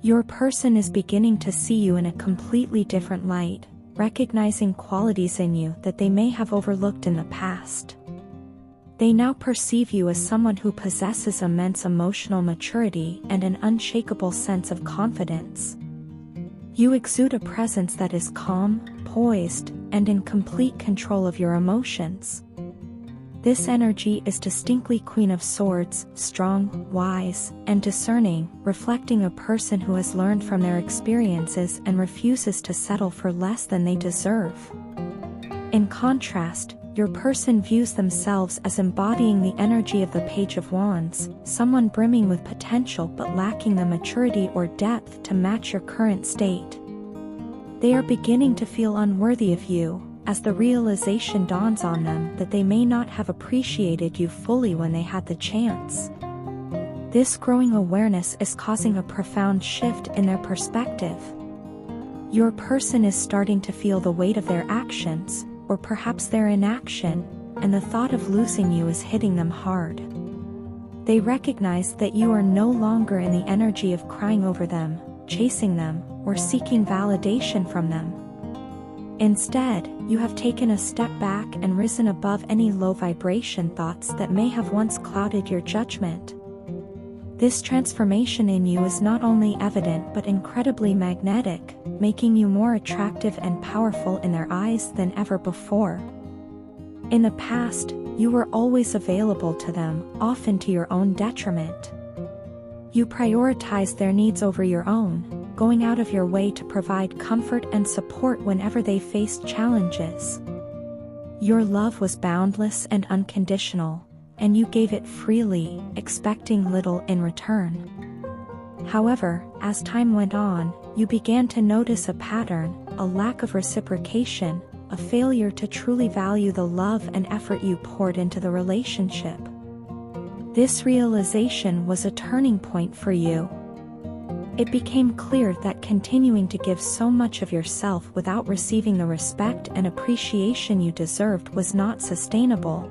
Your person is beginning to see you in a completely different light, recognizing qualities in you that they may have overlooked in the past. They now perceive you as someone who possesses immense emotional maturity and an unshakable sense of confidence. You exude a presence that is calm, poised, and in complete control of your emotions. This energy is distinctly Queen of Swords, strong, wise, and discerning, reflecting a person who has learned from their experiences and refuses to settle for less than they deserve. In contrast, your person views themselves as embodying the energy of the Page of Wands, someone brimming with potential but lacking the maturity or depth to match your current state. They are beginning to feel unworthy of you, as the realization dawns on them that they may not have appreciated you fully when they had the chance. This growing awareness is causing a profound shift in their perspective. Your person is starting to feel the weight of their actions, or perhaps their inaction, and the thought of losing you is hitting them hard. They recognize that you are no longer in the energy of crying over them, chasing them, or seeking validation from them. Instead, you have taken a step back and risen above any low vibration thoughts that may have once clouded your judgment. This transformation in you is not only evident but incredibly magnetic, making you more attractive and powerful in their eyes than ever before. In the past, you were always available to them, often to your own detriment. You prioritized their needs over your own, going out of your way to provide comfort and support whenever they faced challenges. Your love was boundless and unconditional, and you gave it freely, expecting little in return. However, as time went on, you began to notice a pattern, a lack of reciprocation, a failure to truly value the love and effort you poured into the relationship. This realization was a turning point for you. It became clear that continuing to give so much of yourself without receiving the respect and appreciation you deserved was not sustainable.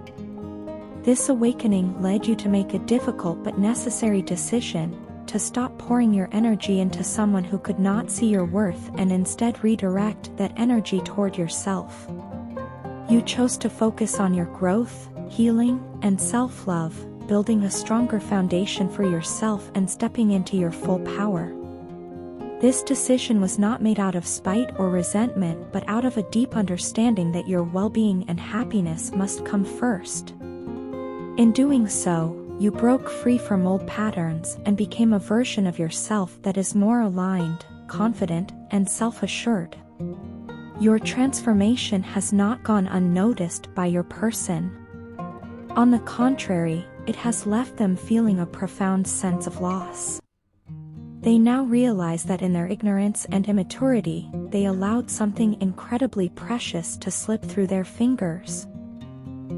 This awakening led you to make a difficult but necessary decision, to stop pouring your energy into someone who could not see your worth and instead redirect that energy toward yourself. You chose to focus on your growth, healing, and self-love, building a stronger foundation for yourself and stepping into your full power. This decision was not made out of spite or resentment but out of a deep understanding that your well-being and happiness must come first. In doing so, you broke free from old patterns and became a version of yourself that is more aligned, confident, and self-assured. Your transformation has not gone unnoticed by your person. On the contrary, it has left them feeling a profound sense of loss. They now realize that in their ignorance and immaturity, they allowed something incredibly precious to slip through their fingers.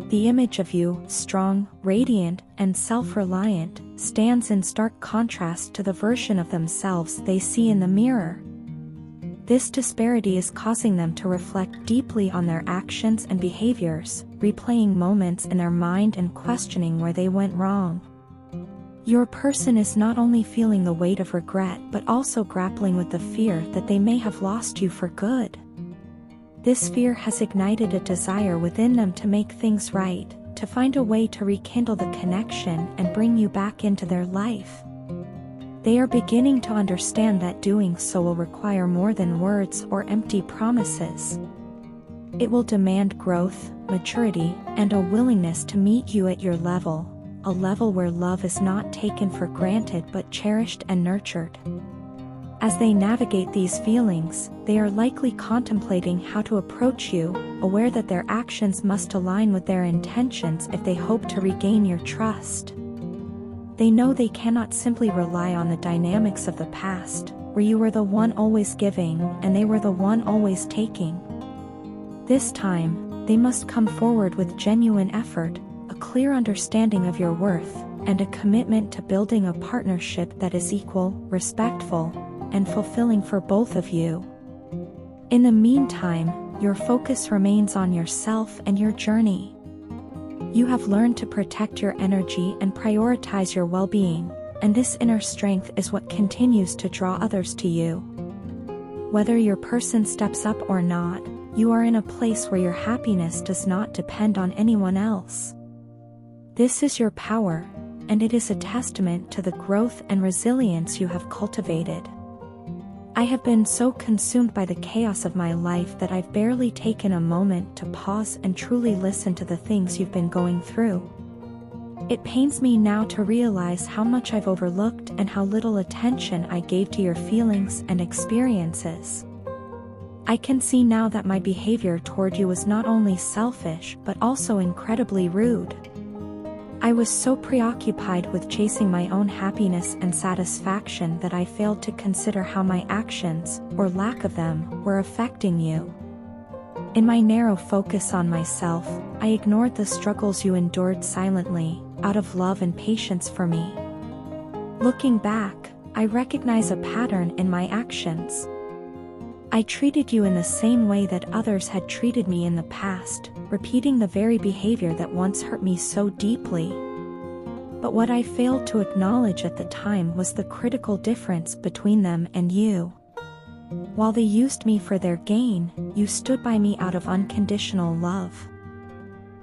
The image of you, strong, radiant, and self-reliant, stands in stark contrast to the version of themselves they see in the mirror. This disparity is causing them to reflect deeply on their actions and behaviors, replaying moments in their mind and questioning where they went wrong. Your person is not only feeling the weight of regret but also grappling with the fear that they may have lost you for good. This fear has ignited a desire within them to make things right, to find a way to rekindle the connection and bring you back into their life. They are beginning to understand that doing so will require more than words or empty promises. It will demand growth, maturity, and a willingness to meet you at your level, a level where love is not taken for granted but cherished and nurtured. As they navigate these feelings, they are likely contemplating how to approach you, aware that their actions must align with their intentions if they hope to regain your trust. They know they cannot simply rely on the dynamics of the past, where you were the one always giving and they were the one always taking. This time, they must come forward with genuine effort, a clear understanding of your worth, and a commitment to building a partnership that is equal, respectful, and fulfilling for both of you. In the meantime, your focus remains on yourself and your journey. You have learned to protect your energy and prioritize your well-being, and this inner strength is what continues to draw others to you. Whether your person steps up or not, you are in a place where your happiness does not depend on anyone else. This is your power, and it is a testament to the growth and resilience you have cultivated. I have been so consumed by the chaos of my life that I've barely taken a moment to pause and truly listen to the things you've been going through. It pains me now to realize how much I've overlooked and how little attention I gave to your feelings and experiences. I can see now that my behavior toward you was not only selfish but also incredibly rude. I was so preoccupied with chasing my own happiness and satisfaction that I failed to consider how my actions, or lack of them, were affecting you. In my narrow focus on myself, I ignored the struggles you endured silently, out of love and patience for me. Looking back, I recognize a pattern in my actions. I treated you in the same way that others had treated me in the past, repeating the very behavior that once hurt me so deeply. But what I failed to acknowledge at the time was the critical difference between them and you. While they used me for their gain, you stood by me out of unconditional love.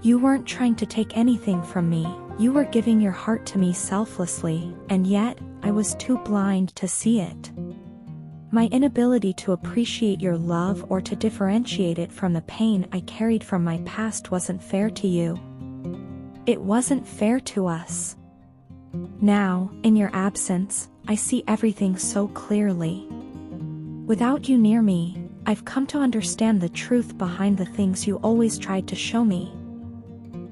You weren't trying to take anything from me, you were giving your heart to me selflessly, and yet, I was too blind to see it. My inability to appreciate your love or to differentiate it from the pain I carried from my past wasn't fair to you. It wasn't fair to us. Now, in your absence, I see everything so clearly. Without you near me, I've come to understand the truth behind the things you always tried to show me.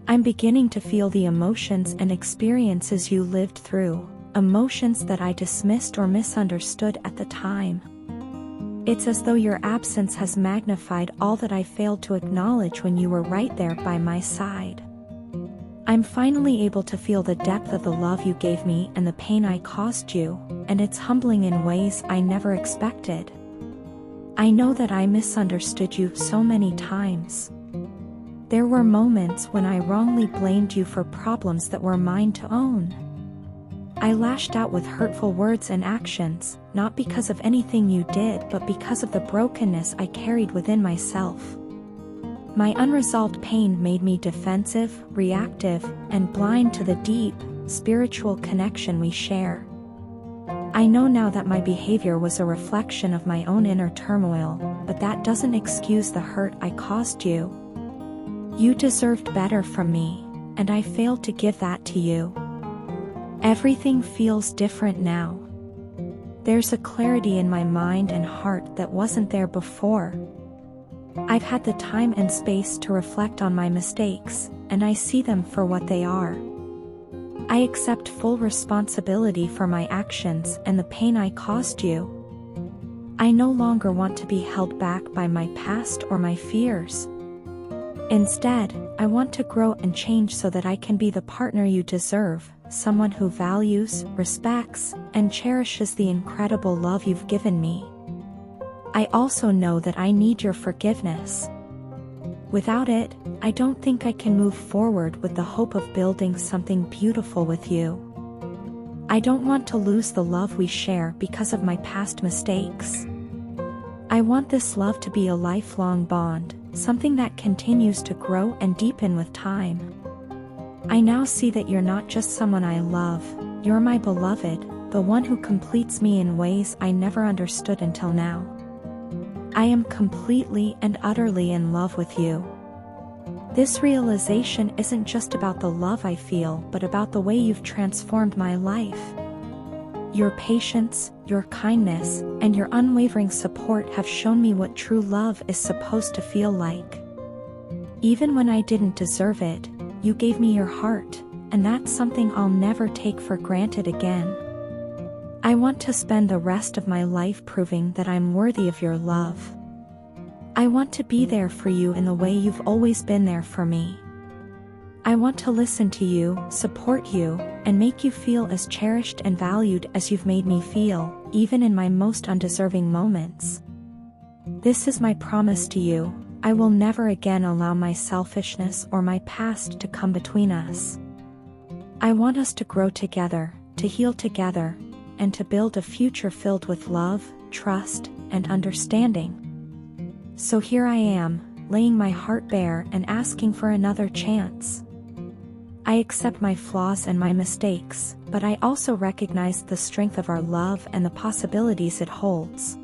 I'm beginning to feel the emotions and experiences you lived through, emotions that I dismissed or misunderstood at the time. It's as though your absence has magnified all that I failed to acknowledge when you were right there by my side. I'm finally able to feel the depth of the love you gave me and the pain I caused you, and it's humbling in ways I never expected. I know that I misunderstood you so many times. There were moments when I wrongly blamed you for problems that were mine to own. I lashed out with hurtful words and actions, not because of anything you did but because of the brokenness I carried within myself. My unresolved pain made me defensive, reactive, and blind to the deep, spiritual connection we share. I know now that my behavior was a reflection of my own inner turmoil, but that doesn't excuse the hurt I caused you. You deserved better from me, and I failed to give that to you. Everything feels different now. There's a clarity in my mind and heart that wasn't there before. I've had the time and space to reflect on my mistakes, and I see them for what they are. I accept full responsibility for my actions and the pain I caused you. I no longer want to be held back by my past or my fears. Instead, I want to grow and change so that I can be the partner you deserve, someone who values, respects, and cherishes the incredible love you've given me. I also know that I need your forgiveness. Without it, I don't think I can move forward with the hope of building something beautiful with you. I don't want to lose the love we share because of my past mistakes. I want this love to be a lifelong bond, something that continues to grow and deepen with time. I now see that you're not just someone I love, you're my beloved, the one who completes me in ways I never understood until now. I am completely and utterly in love with you. This realization isn't just about the love I feel but about the way you've transformed my life. Your patience, your kindness, and your unwavering support have shown me what true love is supposed to feel like. Even when I didn't deserve it, you gave me your heart, and that's something I'll never take for granted again. I want to spend the rest of my life proving that I'm worthy of your love. I want to be there for you in the way you've always been there for me. I want to listen to you, support you, and make you feel as cherished and valued as you've made me feel, even in my most undeserving moments. This is my promise to you. I will never again allow my selfishness or my past to come between us. I want us to grow together, to heal together, and to build a future filled with love, trust, and understanding. So here I am, laying my heart bare and asking for another chance. I accept my flaws and my mistakes, but I also recognize the strength of our love and the possibilities it holds.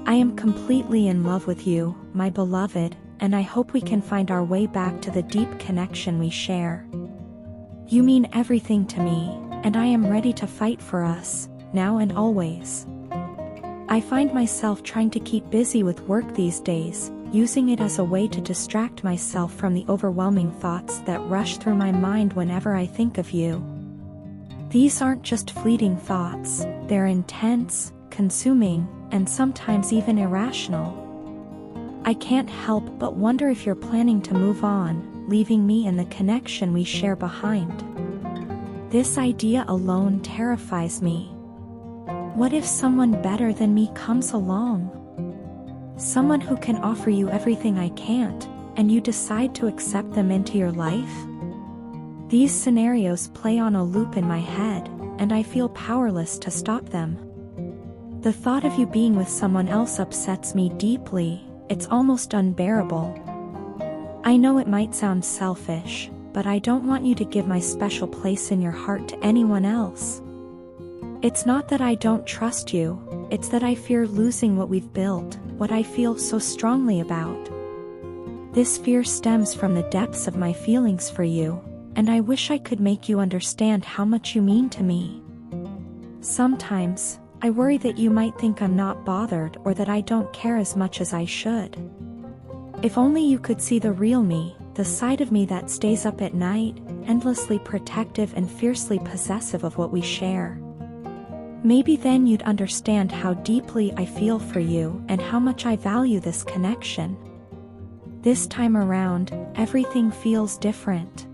I am completely in love with you, my beloved, and I hope we can find our way back to the deep connection we share. You mean everything to me, and I am ready to fight for us, now and always. I find myself trying to keep busy with work these days, using it as a way to distract myself from the overwhelming thoughts that rush through my mind whenever I think of you. These aren't just fleeting thoughts, they're intense, consuming, and sometimes even irrational. I can't help but wonder if you're planning to move on, leaving me and the connection we share behind. This idea alone terrifies me. What if someone better than me comes along? Someone who can offer you everything I can't, and you decide to accept them into your life? These scenarios play on a loop in my head, and I feel powerless to stop them. The thought of you being with someone else upsets me deeply, it's almost unbearable. I know it might sound selfish, but I don't want you to give my special place in your heart to anyone else. It's not that I don't trust you, it's that I fear losing what we've built, what I feel so strongly about. This fear stems from the depths of my feelings for you, and I wish I could make you understand how much you mean to me. Sometimes, I worry that you might think I'm not bothered or that I don't care as much as I should. If only you could see the real me, the side of me that stays up at night, endlessly protective and fiercely possessive of what we share. Maybe then you'd understand how deeply I feel for you and how much I value this connection. This time around, everything feels different.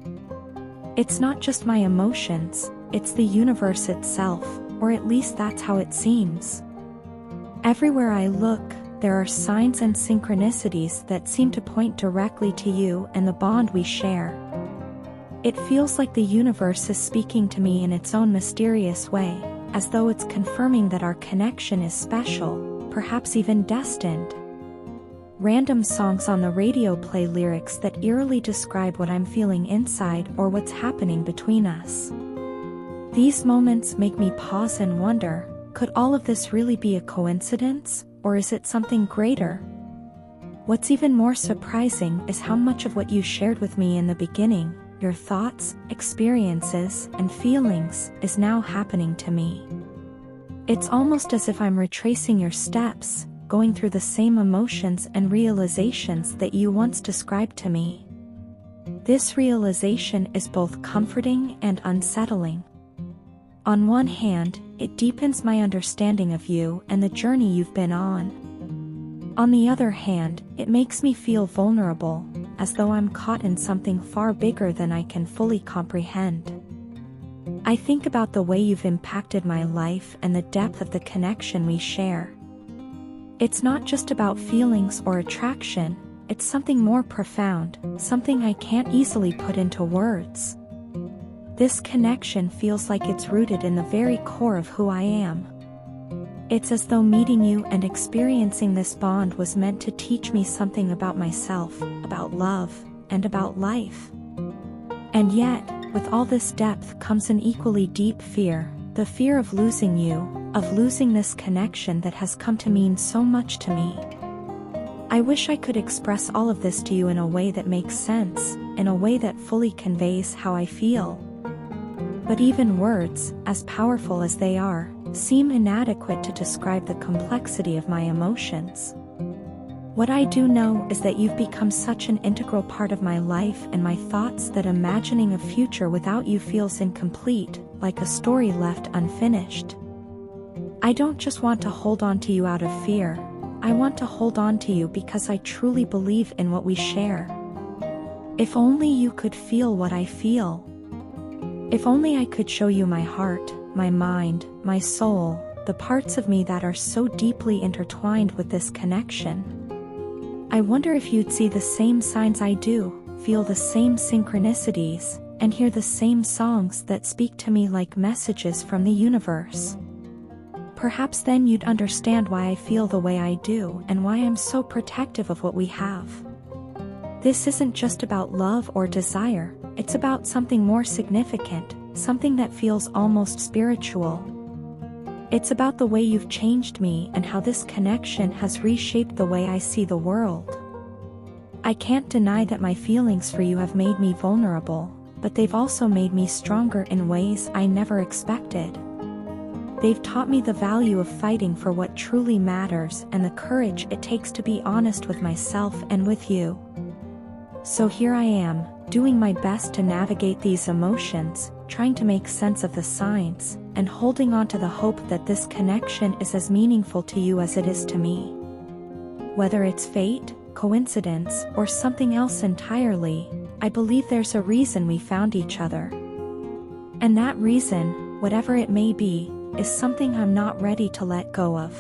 It's not just my emotions, it's the universe itself, or at least that's how it seems. Everywhere I look, there are signs and synchronicities that seem to point directly to you and the bond we share. It feels like the universe is speaking to me in its own mysterious way, as though it's confirming that our connection is special, perhaps even destined. Random songs on the radio play lyrics that eerily describe what I'm feeling inside or what's happening between us. These moments make me pause and wonder, could all of this really be a coincidence, or is it something greater? What's even more surprising is how much of what you shared with me in the beginning, your thoughts, experiences, and feelings, is now happening to me. It's almost as if I'm retracing your steps, going through the same emotions and realizations that you once described to me. This realization is both comforting and unsettling. On one hand, it deepens my understanding of you and the journey you've been on. On the other hand, it makes me feel vulnerable, as though I'm caught in something far bigger than I can fully comprehend. I think about the way you've impacted my life and the depth of the connection we share. It's not just about feelings or attraction, it's something more profound, something I can't easily put into words. This connection feels like it's rooted in the very core of who I am. It's as though meeting you and experiencing this bond was meant to teach me something about myself, about love, and about life. And yet, with all this depth comes an equally deep fear, the fear of losing you, of losing this connection that has come to mean so much to me. I wish I could express all of this to you in a way that makes sense, in a way that fully conveys how I feel. But even words, as powerful as they are, seem inadequate to describe the complexity of my emotions. What I do know is that you've become such an integral part of my life and my thoughts that imagining a future without you feels incomplete, like a story left unfinished. I don't just want to hold on to you out of fear, I want to hold on to you because I truly believe in what we share. If only you could feel what I feel. If only I could show you my heart, my mind, my soul, the parts of me that are so deeply intertwined with this connection. I wonder if you'd see the same signs I do, feel the same synchronicities, and hear the same songs that speak to me like messages from the universe. Perhaps then you'd understand why I feel the way I do and why I'm so protective of what we have. This isn't just about love or desire, it's about something more significant, something that feels almost spiritual. It's about the way you've changed me and how this connection has reshaped the way I see the world. I can't deny that my feelings for you have made me vulnerable, but they've also made me stronger in ways I never expected. They've taught me the value of fighting for what truly matters and the courage it takes to be honest with myself and with you. So here I am, doing my best to navigate these emotions, trying to make sense of the signs, and holding on to the hope that this connection is as meaningful to you as it is to me. Whether it's fate, coincidence, or something else entirely, I believe there's a reason we found each other. And that reason, whatever it may be, is something I'm not ready to let go of.